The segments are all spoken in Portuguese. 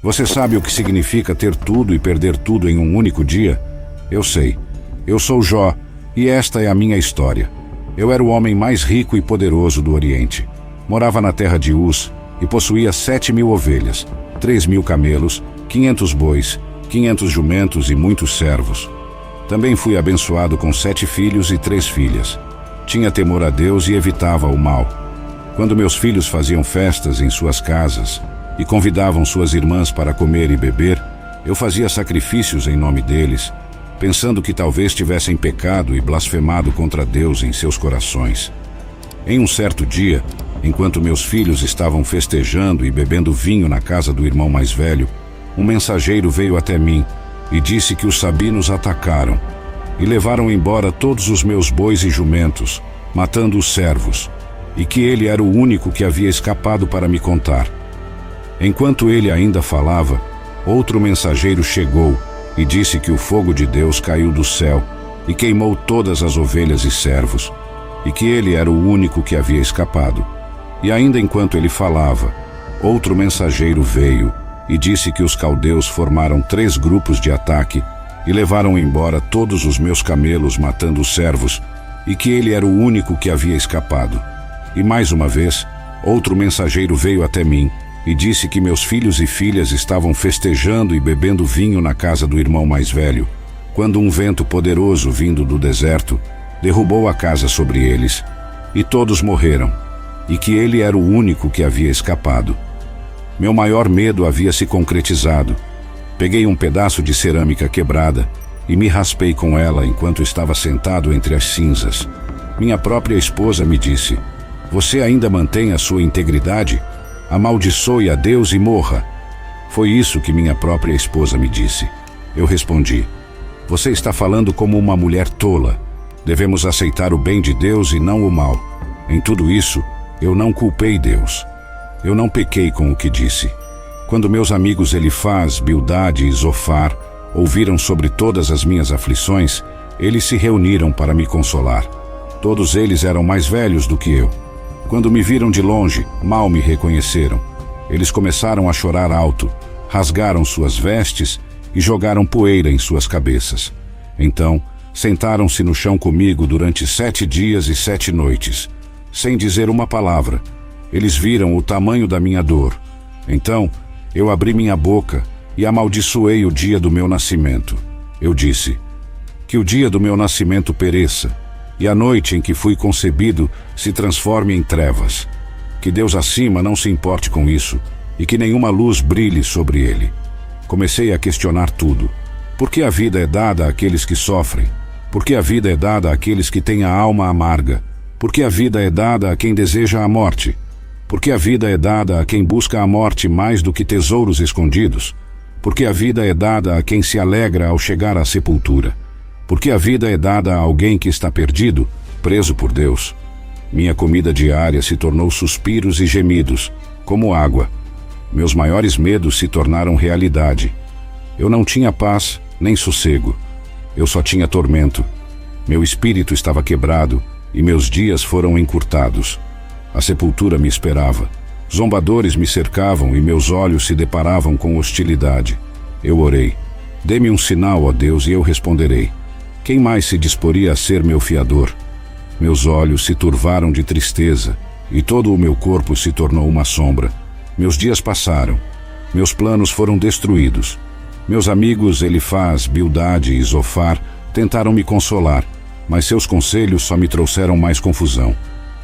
Você sabe o que significa ter tudo e perder tudo em um único dia? Eu sei. Eu sou Jó, e esta é a minha história. Eu era o homem mais rico e poderoso do Oriente. Morava na terra de Uz e possuía 7.000 ovelhas, 3.000 camelos, 500 bois, 500 jumentos e muitos servos. Também fui abençoado com 7 filhos e 3 filhas. Tinha temor a Deus e evitava o mal. Quando meus filhos faziam festas em suas casas e convidavam suas irmãs para comer e beber, eu fazia sacrifícios em nome deles, pensando que talvez tivessem pecado e blasfemado contra Deus em seus corações. Em um certo dia, enquanto meus filhos estavam festejando e bebendo vinho na casa do irmão mais velho, um mensageiro veio até mim e disse que os sabinos atacaram e levaram embora todos os meus bois e jumentos, matando os servos, e que ele era o único que havia escapado para me contar. Enquanto ele ainda falava, outro mensageiro chegou e disse que o fogo de Deus caiu do céu e queimou todas as ovelhas e servos, e que ele era o único que havia escapado. E ainda enquanto ele falava, outro mensageiro veio e disse que os caldeus formaram 3 grupos de ataque e levaram embora todos os meus camelos, matando os servos, e que ele era o único que havia escapado. E mais uma vez, outro mensageiro veio até mim e disse que meus filhos e filhas estavam festejando e bebendo vinho na casa do irmão mais velho, quando um vento poderoso vindo do deserto derrubou a casa sobre eles, e todos morreram, e que ele era o único que havia escapado. Meu maior medo havia se concretizado. Peguei um pedaço de cerâmica quebrada e me raspei com ela enquanto estava sentado entre as cinzas. Minha própria esposa me disse: "Você ainda mantém a sua integridade? Amaldiçoe a Deus e morra." Foi isso que minha própria esposa me disse. Eu respondi: "Você está falando como uma mulher tola. Devemos aceitar o bem de Deus e não o mal. Em tudo isso, eu não culpei Deus. Eu não pequei com o que disse." Quando meus amigos Elifaz, Bildade e Zofar ouviram sobre todas as minhas aflições, eles se reuniram para me consolar. Todos eles eram mais velhos do que eu. Quando me viram de longe, mal me reconheceram. Eles começaram a chorar alto, rasgaram suas vestes e jogaram poeira em suas cabeças. Então, sentaram-se no chão comigo durante 7 dias e 7 noites, sem dizer uma palavra. Eles viram o tamanho da minha dor. Então, eu abri minha boca e amaldiçoei o dia do meu nascimento. Eu disse: "Que o dia do meu nascimento pereça, e a noite em que fui concebido se transforme em trevas. Que Deus acima não se importe com isso, e que nenhuma luz brilhe sobre ele." Comecei a questionar tudo. Por que a vida é dada àqueles que sofrem? Por que a vida é dada àqueles que têm a alma amarga? Por que a vida é dada a quem deseja a morte? Por que a vida é dada a quem busca a morte mais do que tesouros escondidos? Por que a vida é dada a quem se alegra ao chegar à sepultura? Por que a vida é dada a alguém que está perdido, preso por Deus? Minha comida diária se tornou suspiros e gemidos, como água. Meus maiores medos se tornaram realidade. Eu não tinha paz nem sossego. Eu só tinha tormento. Meu espírito estava quebrado e meus dias foram encurtados. A sepultura me esperava. Zombadores me cercavam e meus olhos se deparavam com hostilidade. Eu orei: "Dê-me um sinal, ó Deus, e eu responderei." Quem mais se disporia a ser meu fiador? Meus olhos se turvaram de tristeza e todo o meu corpo se tornou uma sombra. Meus dias passaram. Meus planos foram destruídos. Meus amigos Elifaz, Bildade e Zofar tentaram me consolar, mas seus conselhos só me trouxeram mais confusão.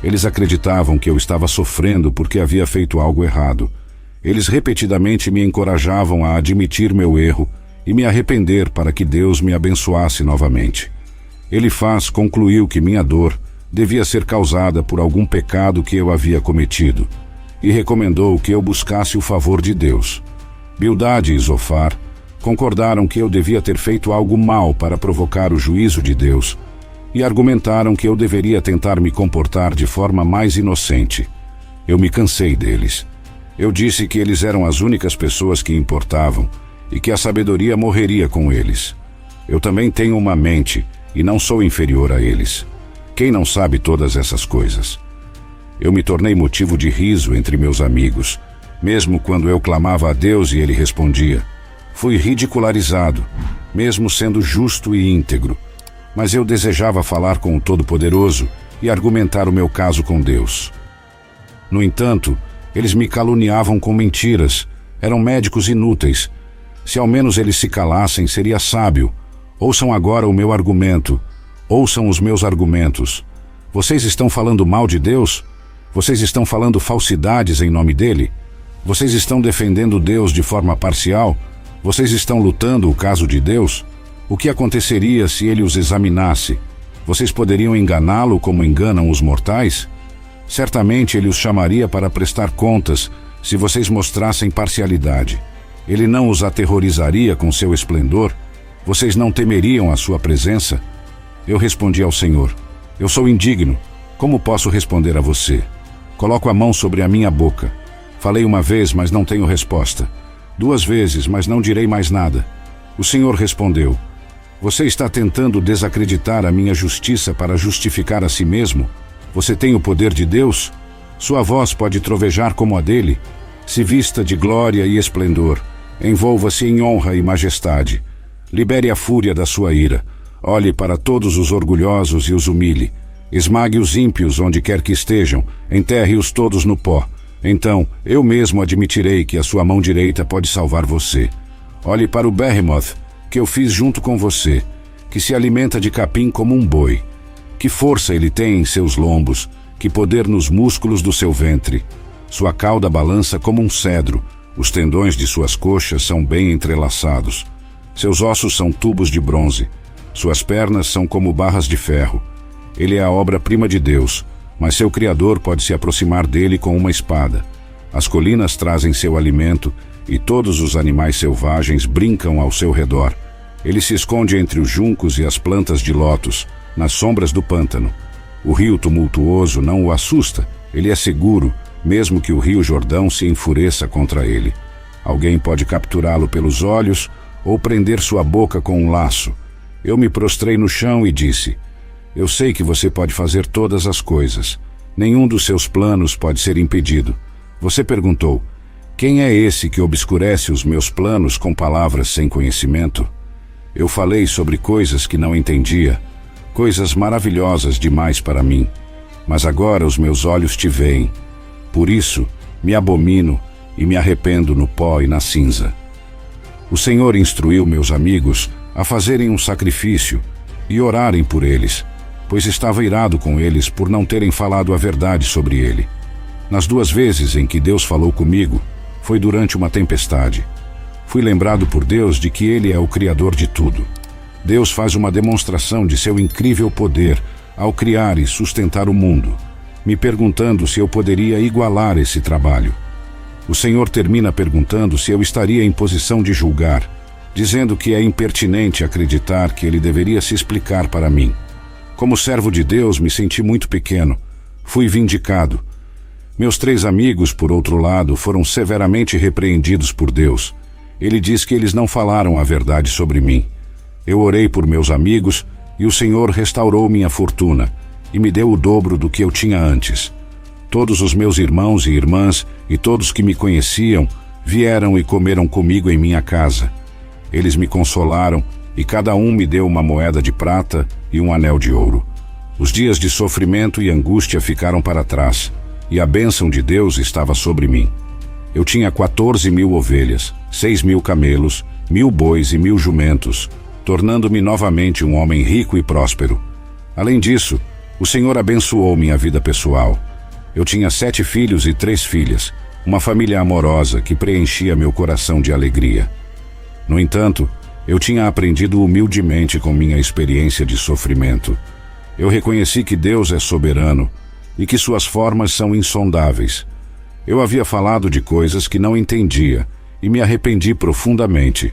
Eles acreditavam que eu estava sofrendo porque havia feito algo errado. Eles repetidamente me encorajavam a admitir meu erro e me arrepender para que Deus me abençoasse novamente. Elifaz concluiu que minha dor devia ser causada por algum pecado que eu havia cometido e recomendou que eu buscasse o favor de Deus. Bildade e Zofar concordaram que eu devia ter feito algo mal para provocar o juízo de Deus e argumentaram que eu deveria tentar me comportar de forma mais inocente. Eu me cansei deles. Eu disse que eles eram as únicas pessoas que importavam e que a sabedoria morreria com eles. Eu também tenho uma mente e não sou inferior a eles. Quem não sabe todas essas coisas? Eu me tornei motivo de riso entre meus amigos mesmo quando eu clamava a Deus e ele respondia. Fui ridicularizado, mesmo sendo justo e íntegro. Mas eu desejava falar com o Todo-Poderoso e argumentar o meu caso com Deus. No entanto, eles me caluniavam com mentiras, eram médicos inúteis. Se ao menos eles se calassem, seria sábio. Ouçam agora o meu argumento. Ouçam os meus argumentos. Vocês estão falando mal de Deus? Vocês estão falando falsidades em nome dele? Vocês estão defendendo Deus de forma parcial? Vocês estão lutando o caso de Deus? O que aconteceria se ele os examinasse? Vocês poderiam enganá-lo como enganam os mortais? Certamente ele os chamaria para prestar contas se vocês mostrassem parcialidade. Ele não os aterrorizaria com seu esplendor? Vocês não temeriam a sua presença? Eu respondi ao Senhor: eu sou indigno. Como posso responder a você? Coloco a mão sobre a minha boca. Falei uma vez, mas não tenho resposta. 2 vezes, mas não direi mais nada. O Senhor respondeu: você está tentando desacreditar a minha justiça para justificar a si mesmo? Você tem o poder de Deus? Sua voz pode trovejar como a dele. Se vista de glória e esplendor. Envolva-se em honra e majestade. Libere a fúria da sua ira. Olhe para todos os orgulhosos e os humilhe. Esmague os ímpios onde quer que estejam. Enterre-os todos no pó. Então, eu mesmo admitirei que a sua mão direita pode salvar você. Olhe para o Behemoth, que eu fiz junto com você, que se alimenta de capim como um boi. Que força ele tem em seus lombos, que poder nos músculos do seu ventre. Sua cauda balança como um cedro, os tendões de suas coxas são bem entrelaçados. Seus ossos são tubos de bronze, suas pernas são como barras de ferro. Ele é a obra-prima de Deus, mas seu Criador pode se aproximar dele com uma espada. As colinas trazem seu alimento, e todos os animais selvagens brincam ao seu redor. Ele se esconde entre os juncos e as plantas de lótus, nas sombras do pântano. O rio tumultuoso não o assusta, ele é seguro, mesmo que o rio Jordão se enfureça contra ele. Alguém pode capturá-lo pelos olhos ou prender sua boca com um laço. Eu me prostrei no chão e disse: eu sei que você pode fazer todas as coisas. Nenhum dos seus planos pode ser impedido. Você perguntou: quem é esse que obscurece os meus planos com palavras sem conhecimento? Eu falei sobre coisas que não entendia, coisas maravilhosas demais para mim, mas agora os meus olhos te veem. Por isso, me abomino e me arrependo no pó e na cinza. O Senhor instruiu meus amigos a fazerem um sacrifício e orarem por eles, pois estava irado com eles por não terem falado a verdade sobre ele. Nas 2 vezes em que Deus falou comigo, foi durante uma tempestade. Fui lembrado por Deus de que Ele é o Criador de tudo. Deus faz uma demonstração de seu incrível poder ao criar e sustentar o mundo, me perguntando se eu poderia igualar esse trabalho. O Senhor termina perguntando se eu estaria em posição de julgar, dizendo que é impertinente acreditar que Ele deveria se explicar para mim. Como servo de Deus, me senti muito pequeno. Fui vindicado. Meus 3 amigos, por outro lado, foram severamente repreendidos por Deus. Ele diz que eles não falaram a verdade sobre mim. Eu orei por meus amigos e o Senhor restaurou minha fortuna e me deu o dobro do que eu tinha antes. Todos os meus irmãos e irmãs e todos que me conheciam vieram e comeram comigo em minha casa. Eles me consolaram e cada um me deu uma moeda de prata e um anel de ouro. Os dias de sofrimento e angústia ficaram para trás e a bênção de Deus estava sobre mim. Eu tinha 14.000 ovelhas, 6.000 camelos, 1.000 bois e 1.000 jumentos, tornando-me novamente um homem rico e próspero. Além disso, o Senhor abençoou minha vida pessoal. Eu tinha 7 filhos e 3 filhas, uma família amorosa que preenchia meu coração de alegria. No entanto, eu tinha aprendido humildemente com minha experiência de sofrimento. Eu reconheci que Deus é soberano e que suas formas são insondáveis. Eu havia falado de coisas que não entendia e me arrependi profundamente.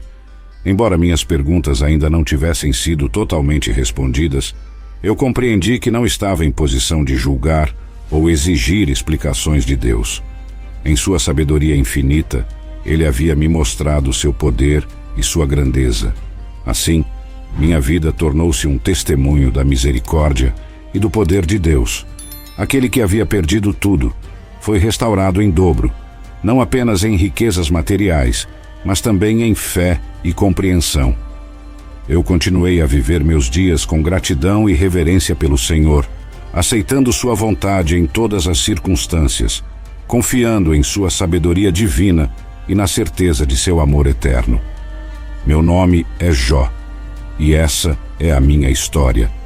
Embora minhas perguntas ainda não tivessem sido totalmente respondidas, eu compreendi que não estava em posição de julgar ou exigir explicações de Deus. Em sua sabedoria infinita, Ele havia me mostrado seu poder e sua grandeza. Assim, minha vida tornou-se um testemunho da misericórdia e do poder de Deus. Aquele que havia perdido tudo foi restaurado em dobro. não apenas em riquezas materiais, mas também em fé e compreensão. Eu continuei a viver meus dias com gratidão e reverência pelo Senhor, aceitando sua vontade em todas as circunstâncias, confiando em sua sabedoria divina e na certeza de seu amor eterno. Meu nome é Jó, e essa é a minha história.